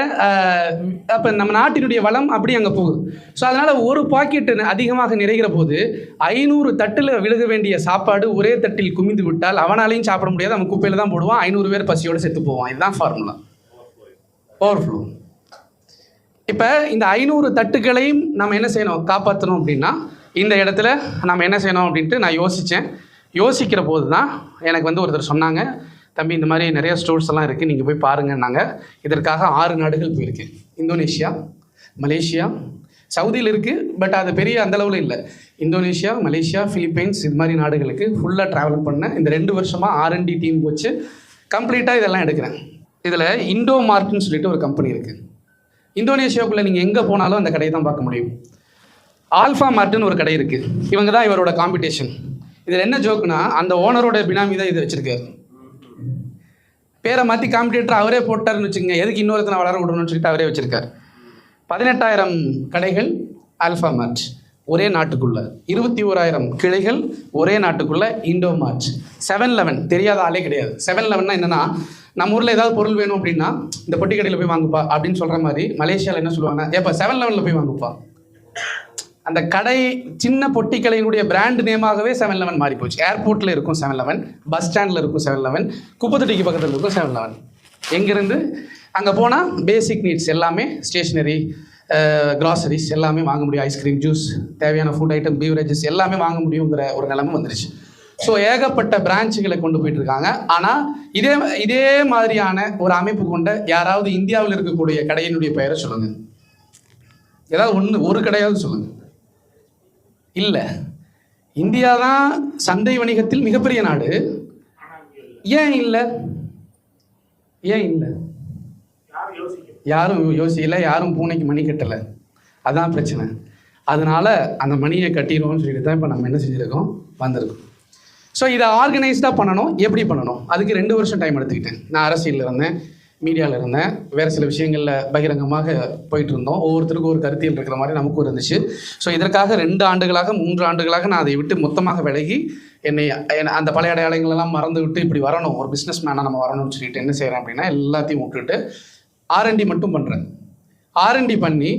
அப்போ நம்ம நாட்டினுடைய வளம் அப்படி அங்கே போகுது. ஸோ அதனால் ஒரு பாக்கெட்டு அதிகமாக நிறைகிற போது 500 தட்டில் விழுக வேண்டிய சாப்பாடு ஒரே தட்டில் குமிந்து விட்டால் அவனாலையும் சாப்பிட முடியாது, அவன் குப்பையில் தான் போடுவான், 500 பேர் பசியோடு செத்து போவான். இதுதான் ஃபார்முலா, ஓவர்ஃப்ளோ. இப்போ இந்த 500 தட்டுகளையும் நம்ம என்ன செய்யணும், காப்பாற்றணும் அப்படின்னா இந்த இடத்துல நம்ம என்ன செய்யணும் அப்படின்ட்டு நான் யோசிக்கிற போது தான் எனக்கு வந்து ஒருத்தர் சொன்னாங்க, தம்பி இந்த மாதிரி நிறைய ஸ்டோர்ஸ் எல்லாம் இருக்குது, நீங்கள் போய் பாருங்கன்னாங்க. இதற்காக 6 நாடுகள் போயிருக்கு. இந்தோனேஷியா, மலேசியா, சவுதியில் இருக்குது, பட் அது பெரிய அந்தளவில் இல்லை. இந்தோனேஷியா, மலேசியா, பிலிப்பைன்ஸ், இது மாதிரி நாடுகளுக்கு ஃபுல்லாக ட்ராவல் பண்ண இந்த 2 வருஷமாக R&D டீம் வச்சு கம்ப்ளீட்டாக இதெல்லாம் எடுக்கிறேன். இதில் இண்டோ மார்ட்னு சொல்லிட்டு ஒரு கம்பெனி இருக்குது. இந்தோனேஷியாவுக்குள்ளே நீங்கள் எங்கே போனாலும் அந்த கடையை தான் பார்க்க முடியும். ஆல்ஃபா மார்ட்னு ஒரு கடை இருக்குது, இவங்க தான் இவரோட காம்படிஷன். இதில் என்ன ஜோக்குன்னா, அந்த ஓனரோட பினாமி தான் இதை வச்சுருக்காரு. பேரை மாற்றி காம்படிட்டர் அவரே போட்டார்னு வச்சுக்கோங்க, எதுக்கு இன்னொருத்தனை வளர விடணும்னு சொல்லிட்டு அவரே வச்சுருக்கார். 18,000 கடைகள் ஆல்ஃபா மார்ட் ஒரே நாட்டுக்குள்ளே, 21,000 கிளைகள் ஒரே நாட்டுக்குள்ளே. இண்டோ மார்ட், 7-Eleven தெரியாத ஆளே கிடையாது. 7-Elevenனா என்னென்னா, நம்ம ஊரில் ஏதாவது பொருள் வேணும் அப்படின்னா இந்த பொட்டி கடையில் போய் வாங்குப்பா அப்படின்னு சொல்கிற மாதிரி மலேசியாவில் என்ன சொல்லுவாங்க, ஏப்பா 7-Elevenல போய் வாங்குப்பா. அந்த கடை சின்ன பொட்டி கடையினுடைய பிராண்ட் நேமாகவே 7-Eleven மாறி போச்சு. ஏர்போர்ட்டில் இருக்கும் 7-Eleven, பஸ் ஸ்டாண்டில் இருக்கும் 7-Eleven, குப்பத்தொட்டிக்கு பக்கத்தில் இருக்கும் 7-Eleven. எங்கேருந்து அங்கே போனால் பேசிக் நீட்ஸ் எல்லாமே, ஸ்டேஷ்னரி, கிராசரிஸ் எல்லாமே வாங்க முடியும். ஐஸ்கிரீம், ஜூஸ், தேவையான ஃபுட் ஐட்டம், பீவரேஜஸ் எல்லாமே வாங்க முடியுங்கிற ஒரு நிலைமை வந்துருச்சு. ஸோ ஏகப்பட்ட பிரான்ச்சுகளை கொண்டு போயிட்டு இருக்காங்க. ஆனால் இதே மாதிரியான ஒரு அமைப்பு கொண்ட யாராவது இந்தியாவில் இருக்கக்கூடிய கடையினுடைய பெயரை சொல்லுங்கள். ஏதாவது ஒரு கடையாவது சொல்லுங்கள். இல்லை, இந்தியா தான் சந்தை வணிகத்தில் மிகப்பெரிய நாடு. ஏன் இல்லை? யாரும் யோசிக்கலை, யாரும் பூனைக்கு மணி கட்டலை. அதான் பிரச்சனை. அதனால் அந்த மணியை கட்டிடுவோம்னு சொல்லிட்டு தான் இப்போ நம்ம என்ன செஞ்சுருக்கோம், வந்திருக்கோம். ஸோ இதை ஆர்கனைஸ்டாக பண்ணணும். எப்படி பண்ணணும்? அதுக்கு 2 வருஷம் டைம் எடுத்துக்கிட்டேன். நான் அரசியலில் இருந்தேன், மீடியாவில் இருந்தேன், வேறு சில விஷயங்களில் பகிரங்கமாக போயிட்டு இருந்தோம். ஒவ்வொருத்தருக்கும் ஒரு கருத்தியல் இருக்கிற மாதிரி நமக்கும் இருந்துச்சு. ஸோ இதற்காக 2 ஆண்டுகளாக 3 ஆண்டுகளாக நான் அதை விட்டு மொத்தமாக விலகி என்னை அந்த பழைய அடையாளங்களெல்லாம் மறந்து விட்டு இப்படி வரணும், ஒரு பிஸ்னஸ் மேனாக நம்ம வரணும்னு சொல்லிட்டு என்ன செய்கிறேன் அப்படின்னா எல்லாத்தையும் விட்டுட்டு R&D மட்டும் பண்ணுறேன். R&D பண்ணி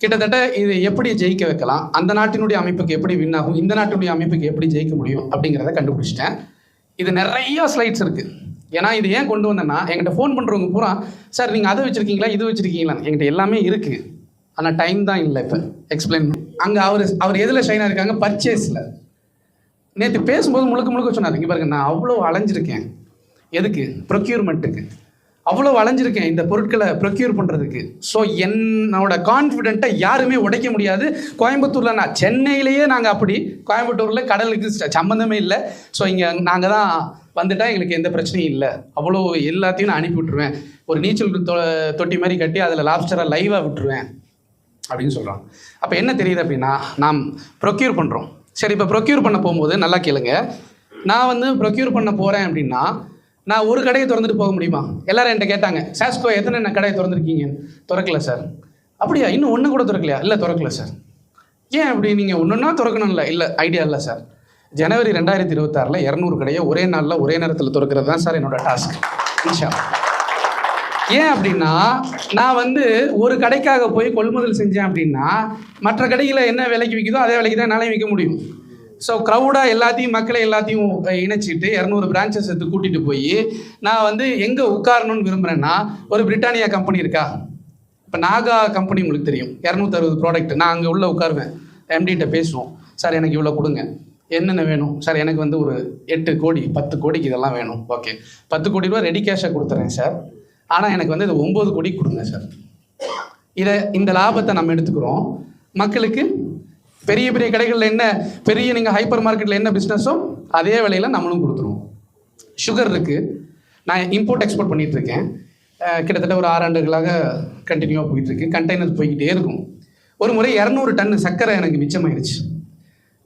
கிட்டத்தட்ட இது எப்படி ஜெயிக்க வைக்கலாம், அந்த நாட்டினுடைய அமைப்புக்கு எப்படி வின் ஆகும், இந்த நாட்டினுடைய அமைப்புக்கு எப்படி ஜெயிக்க முடியும் அப்படிங்கிறத கண்டுபிடிச்சிட்டேன். இது நிறைய ஸ்லைட்ஸ் இருக்குது. ஏன்னா இது ஏன் கொண்டு வந்தேன்னா, என்கிட்ட ஃபோன் பண்ணுறவங்க பூரா, சார் நீங்கள் அதை வச்சுருக்கீங்களா, இது வச்சுருக்கீங்களா, என்கிட்ட எல்லாமே இருக்குது, ஆனால் டைம் தான் இல்லை இப்போ எக்ஸ்பிளைன். அங்கே அவர் எதில் ஷைனாக இருக்காங்க, பர்ச்சேஸில். நேற்று பேசும்போது முழுக்க சொன்னார், இங்கே பாருங்க நான் அவ்வளோ அலைஞ்சிருக்கேன். எதுக்கு? ப்ரொக்யூர்மெண்ட்டுக்கு அவ்வளோ அலைஞ்சிருக்கேன், இந்த பொருட்களை ப்ரொக்யூர் பண்ணுறதுக்கு. ஸோ என்னோட கான்ஃபிடென்ட்டை யாருமே உடைக்க முடியாது. கோயம்புத்தூரில் நான் சென்னையிலேயே நாங்கள் அப்படி, கோயம்புத்தூரில் கடலுக்கு சம்மந்தமே இல்லை. ஸோ இங்கே நாங்கள் தான் வந்துட்டால் எங்களுக்கு எந்த பிரச்சனையும் இல்லை, அவ்வளோ எல்லாத்தையும் நான் அனுப்பி விட்டுருவேன். ஒரு நீச்சல் தொட்டி மாதிரி கட்டி அதில் லாப்ஸ்டரை லைவாக விட்டுருவேன் அப்படின்னு சொல்கிறாங்க. அப்போ என்ன தெரியுது அப்படின்னா, நாம் ப்ரொக்யூர் பண்ணுறோம். சரி, இப்போ ப்ரொக்யூர் பண்ண போகும்போது நல்லா கேளுங்க, நான் ப்ரொக்யூர் பண்ண போகிறேன் அப்படின்னா நான் ஒரு கடையை திறந்துட்டு போக முடியுமா? எல்லாரும் என்கிட்ட கேட்டாங்க, சாஸ்கோ எத்தனை கடையை திறந்துருக்கீங்க? திறக்கல சார். அப்படியா, இன்னும் ஒன்று கூட திறக்கலையா? இல்லை திறக்கல சார். ஏன் அப்படி? நீங்கள் ஒன்றுன்னா திறக்கணும் இல்லை ஐடியா இல்லை சார். ஜனவரி 2026 200 கடையை ஒரே நாளில் ஒரே நேரத்தில் திறக்கிறது தான் சார் என்னோட டாஸ்க். இன்ஷா ஏன் அப்படின்னா, நான் வந்து ஒரு கடைக்காக போய் கொள்முதல் செஞ்சேன் அப்படின்னா மற்ற கடையில் என்ன விலைக்கு விற்கிதோ அதே விலைக்கு தான் என்னால் விற்க முடியும். ஸோ க்ரௌடாக எல்லாத்தையும் மக்களை எல்லாத்தையும் இணைச்சிட்டு 200 பிரான்ச்சஸ் எடுத்து கூட்டிகிட்டு போய் நான் வந்து எங்கே உட்காரணும்னு விரும்புகிறேன்னா, ஒரு பிரிட்டானியா கம்பெனி இருக்கா, இப்போ நாகா கம்பெனி உங்களுக்கு தெரியும், 260 ப்ராடக்ட். நான் அங்கே உள்ளே உட்காருவேன், எம்டிகிட்ட பேசுவோம், சார் எனக்கு இவ்வளோ கொடுங்க, என்னென்ன வேணும் சார், எனக்கு வந்து ஒரு 8 கோடி 10 கோடிக்கு இதெல்லாம் வேணும். ஓகே, 10 கோடி ரூபா ரெடி கேஷாக கொடுத்துறேன் சார், ஆனால் எனக்கு வந்து இது 9 கோடி கொடுங்க சார். இந்த லாபத்தை நம்ம எடுத்துக்கிறோம். மக்களுக்கு பெரிய பெரிய கடைகளில் என்ன, பெரிய நீங்கள் ஹைப்பர் மார்க்கெட்டில் என்ன பிஸ்னஸோ அதே விலையில் நம்மளும் கொடுத்துருவோம். சுகர் இருக்குது, நான் இம்போர்ட் எக்ஸ்போர்ட் பண்ணிகிட்ருக்கேன். கிட்டத்தட்ட ஒரு 6 ஆண்டுகளாக கண்டினியூவாக போயிட்டுருக்கு. கண்டெய்னர் போய்கிட்டே இருக்கும். ஒரு முறை 200 டன் சர்க்கரை எனக்கு மிச்சமாயிருச்சு.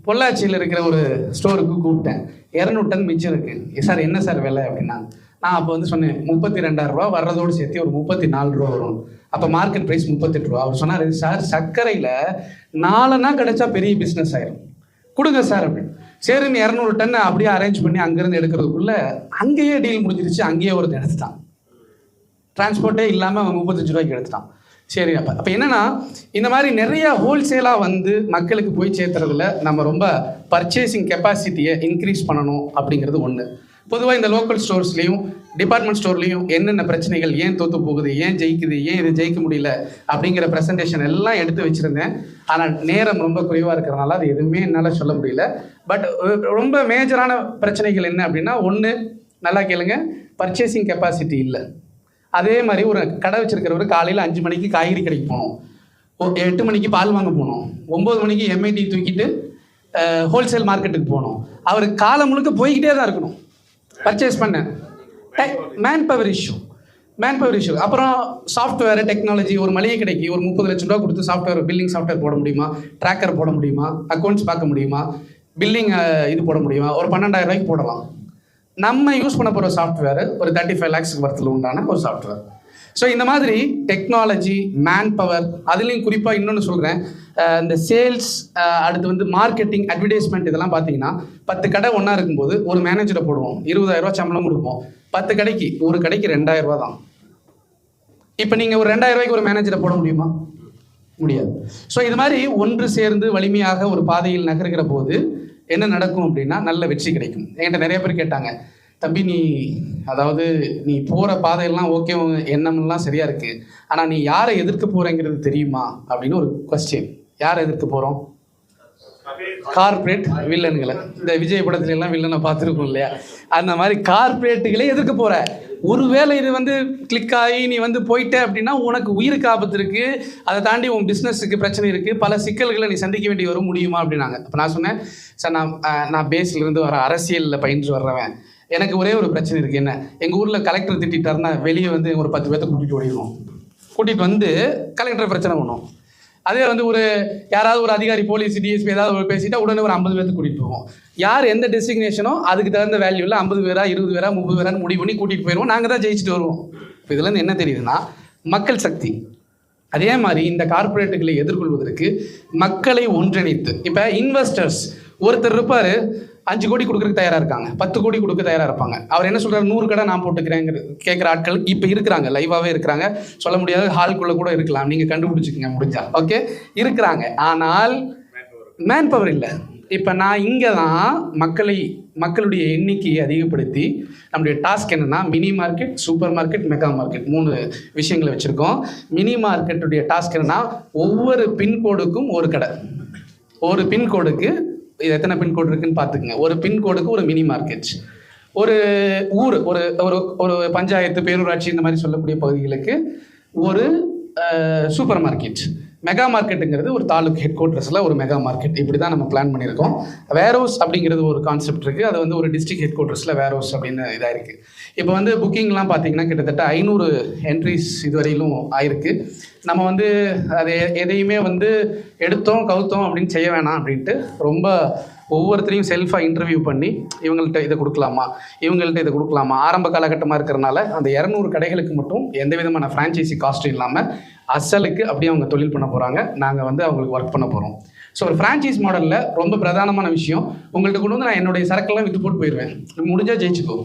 பொள்ளாச்சியில் இருக்கிற ஒரு ஸ்டோருக்கு கூப்பிட்டேன், 200 டன் மிச்சம் இருக்குது சார், என்ன சார் விலை அப்படின்னா. நான் அப்போ வந்து சொன்னேன் 32,000 ரூபா, வர்றதோடு சேர்த்து ஒரு 34 ரூபா வரும். அப்போ மார்க்கெட் ப்ரைஸ் 38 ரூபா. அவர் சொன்னார், சார் சர்க்கரையில் 4 கிடைச்சா பெரிய பிஸ்னஸ் ஆயிரும், கொடுங்க சார் அப்படின்னு. சரின்னு 200 டன் அப்படியே அரேஞ்ச் பண்ணி அங்கேருந்து எடுக்கிறதுக்குள்ளே அங்கேயே டீல் முடிஞ்சிருச்சு. அங்கேயே ஒருத்தர் எடுத்துட்டான், டிரான்ஸ்போர்ட்டே இல்லாமல் அவன் 35 ரூபாய்க்கு எடுத்துட்டான். சரி, அப்போ என்னென்னா, இந்த மாதிரி நிறையா ஹோல்சேலாக வந்து மக்களுக்கு போய் சேர்த்துறதுல நம்ம ரொம்ப பர்ச்சேசிங் கெப்பாசிட்டியை இன்க்ரீஸ் பண்ணணும் அப்படிங்கிறது ஒன்று. பொதுவாக இந்த லோக்கல் ஸ்டோர்ஸ்லேயும் டிபார்ட்மெண்ட் ஸ்டோர்லேயும் என்னென்ன பிரச்சனைகள், ஏன் தோற்று போகுது, ஏன் ஜெயிக்குது, ஏன் இது ஜெயிக்க முடியல அப்படிங்கிற ப்ரெசன்டேஷன் எல்லாம் எடுத்து வச்சுருந்தேன். ஆனால் நேரம் ரொம்ப குறைவாக இருக்கிறனால அது எதுவுமே என்னால் சொல்ல முடியல. பட் ரொம்ப மேஜரான பிரச்சனைகள் என்ன அப்படின்னா, ஒன்று நல்லா கேளுங்க, பர்ச்சேசிங் கெப்பாசிட்டி இல்லை. அதே மாதிரி ஒரு கடை வச்சுருக்கிறவர் காலையில் 5 மணிக்கு காய்கறி கடைக்கு போகணும், 8 மணிக்கு பால் வாங்க போகணும், 9 மணிக்கு எம்ஐடி தூக்கிட்டு ஹோல்சேல் மார்க்கெட்டுக்கு போகணும். அவர் காலம் முழுக்க போய்கிட்டே தான் இருக்கணும் பர்ச்சேஸ் பண்ண. Man power issue. அப்புறம் சாஃப்ட்வேர் டெக்னாலஜி, ஒரு மளிகை கடைக்கு ஒரு 30 லட்சம் ரூபா கொடுத்து சாஃப்ட்வேர், பில்லிங் சாஃப்ட்வேர் போட முடியுமா, ட்ராக்கர் போட முடியுமா, அக்கௌண்ட்ஸ் பார்க்க முடியுமா, பில்லிங் இது போட முடியுமா, ஒரு 12,000 ரூபாய்க்கு போடலாம். நம்ம யூஸ் பண்ண போகிற சாஃப்ட்வேர் ஒரு 35 lakhs வர்த்தில் உண்டான ஒரு சாஃப்ட்வேர். ஸோ இந்த மாதிரி டெக்னாலஜி, மேன் பவர், அதுலேயும் குறிப்பாக இன்னொன்று சொல்கிறேன், இந்த சேல்ஸ், அடுத்து வந்து மார்க்கெட்டிங், அட்வர்டைஸ்மெண்ட், இதெல்லாம் பார்த்தீங்கன்னா 10 கடை ஒன்றா இருக்கும்போது ஒரு மேனேஜரை போடுவோம், 20,000 ரூபா சம்பளம் கொடுப்போம். 10 கடைக்கு ஒரு கடைக்கு 2,000 ரூபா தான். இப்போ நீங்கள் ஒரு 2,000 ரூபாய்க்கு ஒரு மேனேஜரை போட முடியுமா? முடியாது. ஸோ இது மாதிரி ஒன்று சேர்ந்து வலிமையாக ஒரு பாதையில் நகர்கிற போது என்ன நடக்கும் அப்படின்னா, நல்ல வெற்றி கிடைக்கும். என்கிட்ட நிறைய பேர் கேட்டாங்க, தம்பி நீ போகிற பாதையெல்லாம் ஓகே, எண்ணமெல்லாம் சரியாக இருக்குது, ஆனால் நீ யாரை எதிர்க்க போகிறேங்கிறது தெரியுமா அப்படின்னு ஒரு கொஸ்டின். யாரை எதிர்க்க போகிறோம்? கார்பரேட் வில்லன்களை. இந்த விஜய் படத்துல எல்லாம் வில்லனை பார்த்துருக்கோம் இல்லையா, அந்த மாதிரி கார்பரேட்டுகளை எதிர்க்க போகிற. ஒருவேளை இது வந்து கிளிக் ஆகி நீ வந்து போயிட்ட அப்படின்னா உனக்கு உயிருக்கு ஆபத்து இருக்குது, அதை தாண்டி உன் பிஸ்னஸுக்கு பிரச்சனை இருக்குது, பல சிக்கல்களை நீ சந்திக்க வேண்டி வர முடியுமா அப்படின்னாங்க. அப்போ நான் சொன்னேன், சார் நான் பேஸ்லேருந்து வர அரசியலில் பயின்று வர்றவன், எனக்கு ஒரே ஒரு பிரச்சனை இருக்குது. என்ன, எங்கள் ஊரில் கலெக்டர் திட்டாருன்னா வெளியே வந்து ஒரு 10 பேர்த்த கூட்டிகிட்டு ஓடிடுவோம். கூட்டிகிட்டு வந்து கலெக்டர் பிரச்சனை பண்ணுவோம். அதே வந்து யாராவது ஒரு அதிகாரி, போலீஸ், டிஎஸ்பி ஏதாவது பேசிட்டா உடனே ஒரு 50 பேர்த்து கூட்டிகிட்டு போவோம். யார் எந்த டெசிக்னேஷனோ அதுக்கு தகுந்த வேல்யூவில் 50 பேரா 20 பேரா 30 பேரான்னு முடிவு பண்ணி கூட்டிகிட்டு போயிடுவோம். நாங்கள் தான் ஜெயிச்சுட்டு வருவோம். இப்போ இதுலேருந்து என்ன தெரியுதுன்னா, மக்கள் சக்தி. அதே மாதிரி இந்த கார்பரேட்டுகளை எதிர்கொள்வதற்கு மக்களை ஒன்றிணைத்து, இப்போ இன்வெஸ்டர்ஸ் ஒருத்தர் இருப்பார், 5 கோடி கொடுக்குறதுக்கு தயாராக இருக்காங்க, 10 கோடி கொடுக்க தயாராக இருப்பாங்க. அவர் என்ன சொல்கிறார், 100 கடை நான் போட்டுக்கிறேங்கிற கேட்குற ஆட்கள் இப்போ இருக்கிறாங்க, லைவாகவே இருக்கிறாங்க. சொல்ல முடியாது, ஹால்குள்ளே கூட இருக்கலாம், நீங்கள் கண்டுபிடிச்சிக்கங்க முடிஞ்சா. ஓகே, இருக்கிறாங்க. ஆனால் மேன் பவர் இல்லை. இப்போ நான் இங்கே தான் மக்களுடைய எண்ணிக்கையை அதிகப்படுத்தி நம்முடைய டாஸ்க் என்னென்னா, mini market, super market, mega market 3 விஷயங்களை வச்சுருக்கோம். மினி மார்க்கெட்டுடைய டாஸ்க் என்னென்னா, ஒவ்வொரு பின்கோடுக்கும் ஒரு கடை. ஒரு பின்கோடுக்கு இது எத்தனை பின்கோடு இருக்குன்னு பார்த்துக்குங்க. ஒரு பின்கோடுக்கு ஒரு மினி மார்க்கெட். ஒரு ஊர், ஒரு பஞ்சாயத்து, பேரூராட்சி, இந்த மாதிரி சொல்லக்கூடிய பகுதிகளுக்கு ஒரு சூப்பர் மார்க்கெட். மெகா மார்க்கெட்டுங்கிறது ஒரு தாலுக் ஹெட் குவார்ட்டர்ஸில் ஒரு மெகா மார்க்கெட். இப்படி தான் நம்ம பிளான் பண்ணியிருக்கோம். வேர் ஹவுஸ் அப்படிங்கிறது ஒரு கான்செப்ட் இருக்குது. அது வந்து ஒரு டிஸ்ட்ரிக்ட் ஹெட் குவார்ட்டர்ஸில் வேர் ஹவுஸ் அப்படின்னு இதாக இருக்குது. இப்போ வந்து புக்கிங்லாம் பார்த்தீங்கன்னா கிட்டத்தட்ட 500 என்ட்ரிஸ் இதுவரையிலும் ஆயிருக்கு. நம்ம வந்து அதை எதையுமே வந்து எடுத்தோம் கவுத்தோம் அப்படின்னு செய்ய வேணாம் அப்படின்ட்டு ரொம்ப ஒவ்வொருத்தரையும் செல்ஃபாக இன்டர்வியூ பண்ணி இவங்கள்ட்ட இதை கொடுக்கலாமா, ஆரம்ப காலகட்டமாக இருக்கிறனால அந்த 200 கடைகளுக்கு மட்டும் எந்த விதமான ஃப்ரான்ச்சைசி காஸ்ட்டும் இல்லாமல் அசலுக்கு அப்படியே அவங்க தொழில் பண்ண போகிறாங்க. நாங்கள் வந்து அவங்களுக்கு ஒர்க் பண்ண போகிறோம். ஸோ ஒரு ஃப்ரான்ச்சைஸ் மாடலில் ரொம்ப பிரதானமான விஷயம், உங்கள்கிட்ட கொண்டு வந்து நான் என்னுடைய சரக்கெல்லாம் விற்று போட்டு போயிடுவேன், முடிஞ்சால் ஜெயிச்சுக்கோ.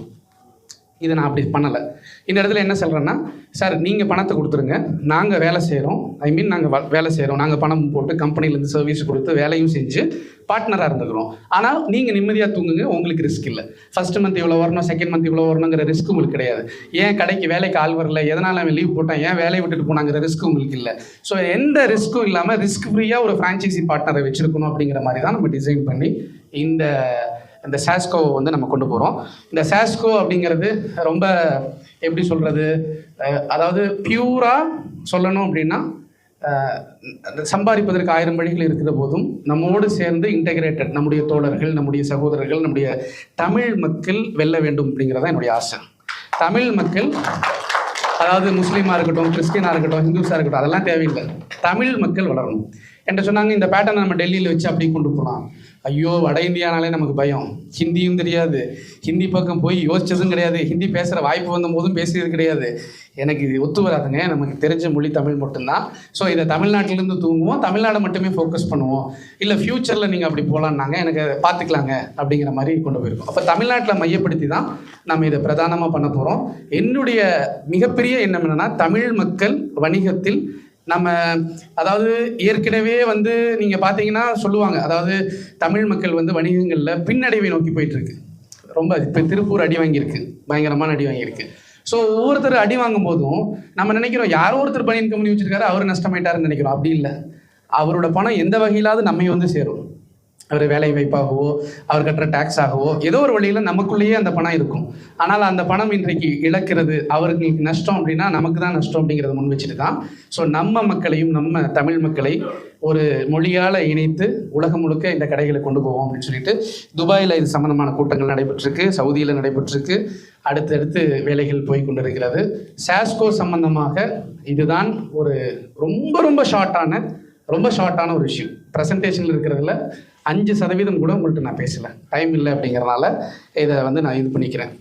இதை நான் அப்படி பண்ணலை. இந்த இடத்துல என்ன சொல்கிறேன்னா, சார் நீங்கள் பணத்தை கொடுத்துருங்க, நாங்கள் வேலை செய்கிறோம், நாங்கள் வேலை செய்கிறோம், நாங்கள் பணம் போட்டு கம்பெனிலேருந்து சர்வீஸ் கொடுத்து வேலையும் செஞ்சு பார்ட்னராக இருந்துக்கிறோம். ஆனால் நீங்கள் நிம்மதியாக தூங்குங்க, உங்களுக்கு ரிஸ்க் இல்லை. ஃபர்ஸ்ட் மந்த் இவ்வளோ வரணும், செகண்ட் மந்த் இவ்வளோ வரணுங்கிற ரிஸ்க் உங்களுக்கு கிடையாது. ஏன் கடைக்கு வேலைக்கு ஆள் வரல, எதனால் அவன் லீவ் போட்டான், ஏன் வேலையை விட்டுட்டு போனாங்கிற ரிஸ்க் உங்களுக்கு இல்லை. ஸோ எந்த ரிஸ்க்கும் இல்லாமல் ரிஸ்க் ஃப்ரீயாக ஒரு ஃப்ரான்ச்சைசி பார்ட்னரை வச்சுருக்கணும் அப்படிங்கிற மாதிரி தான் நம்ம டிசைன் பண்ணி இந்த சாஸ்கோவை வந்து நம்ம கொண்டு போகிறோம். இந்த சாஸ்கோ அப்படிங்கிறது ரொம்ப எப்படி சொல்கிறது, அதாவது பியூராக சொல்லணும் அப்படின்னா, சம்பாதிப்பதற்கு 1000 வழிகள் இருக்கிற போதும் நம்மோடு சேர்ந்து இன்டெகிரேட்டட் நம்முடைய தோழர்கள், நம்முடைய சகோதரர்கள், நம்முடைய தமிழ் மக்கள் வெல்ல வேண்டும் அப்படிங்கிறதான் என்னுடைய ஆசை. தமிழ் மக்கள், அதாவது முஸ்லீமாக இருக்கட்டும், கிறிஸ்டியனாக இருக்கட்டும், ஹிந்துஸாக இருக்கட்டும், அதெல்லாம் தேவையில்லை. தமிழ் மக்கள் வளரணும். என்கிட்ட சொன்னாங்க, இந்த பேட்டர்னை நம்ம டெல்லியில் வச்சு அப்படி கொண்டு போகலாம். ஐயோ, வட இந்தியானாலே நமக்கு பயம், ஹிந்தியும் தெரியாது, ஹிந்தி பக்கம் போய் யோசிச்சதும் கிடையாது, ஹிந்தி பேசுகிற வாய்ப்பு வந்த போதும் பேசுறது கிடையாது. எனக்கு இது ஒத்து வராதுங்க, நமக்கு தெரிஞ்ச மொழி தமிழ் மட்டும்தான். ஸோ இதை தமிழ்நாட்டிலேருந்து தூங்குவோம், தமிழ்நாடை மட்டுமே ஃபோக்கஸ் பண்ணுவோம், இல்லை ஃப்யூச்சரில் நீங்கள் அப்படி போகலான்னாங்க, எனக்கு பார்த்துக்கலாங்க அப்படிங்கிற மாதிரி கொண்டு போயிருக்கோம். அப்போ தமிழ்நாட்டில் மையப்படுத்தி தான் நம்ம இதை பிரதானமாக பண்ண போகிறோம். என்னுடைய மிகப்பெரிய எண்ணம் என்னென்னா, தமிழ் மக்கள் வணிகத்தில் நம்ம, அதாவது ஏற்கனவே வந்து நீங்கள் பார்த்தீங்கன்னா சொல்லுவாங்க, அதாவது தமிழ் மக்கள் வந்து வணிகங்களில் பின்னடைவை நோக்கி போயிட்டுருக்கு. ரொம்ப இப்போ திருப்பூர் அடி வாங்கியிருக்கு, பயங்கரமான அடி வாங்கியிருக்கு. ஸோ ஒவ்வொருத்தர் அடி வாங்கும் போதும் நம்ம நினைக்கிறோம், யாரோ ஒருத்தர் பனியன் கம்பெனி வச்சிருக்காரு, அவர் நஷ்டமாயிட்டாருன்னு நினைக்கிறோம். அப்படி இல்லை. அவரோட பணம் எந்த வகையிலாவது நம்மை வந்து சேரும். அவர் வேலை வாய்ப்பாகவோ, அவர் கட்டுற டேக்ஸ் ஆகவோ, ஏதோ ஒரு வழியில் நமக்குள்ளேயே அந்த பணம் இருக்கும். ஆனால் அந்த பணம் இன்றைக்கு இழக்கிறது அவர்களுக்கு நஷ்டம் அப்படின்னா நமக்கு தான் நஷ்டம் அப்படிங்கிறத முன் வச்சுட்டு தான். ஸோ நம்ம மக்களையும், நம்ம தமிழ் மக்களை ஒரு மொழியால் இணைத்து உலகம் முழுக்க இந்த கடைகளை கொண்டு போவோம் அப்படின்னு சொல்லிட்டு துபாயில் இது சம்மந்தமான கூட்டங்கள் நடைபெற்றிருக்கு, சவுதியில் நடைபெற்றிருக்கு, அடுத்தடுத்து வேலைகள் போய் கொண்டிருக்கிறது. சாஸ்கோ சம்பந்தமாக இதுதான் ஒரு ரொம்ப ஷார்ட்டான ஒரு விஷயம். ப்ரெசன்டேஷனில் இருக்கிறதுல 5% கூட உங்கள்கிட்ட நான் பேசலை, டைம் இல்லை அப்படிங்கிறனால இதை வந்து நான் இது பண்ணிக்கிறேன்.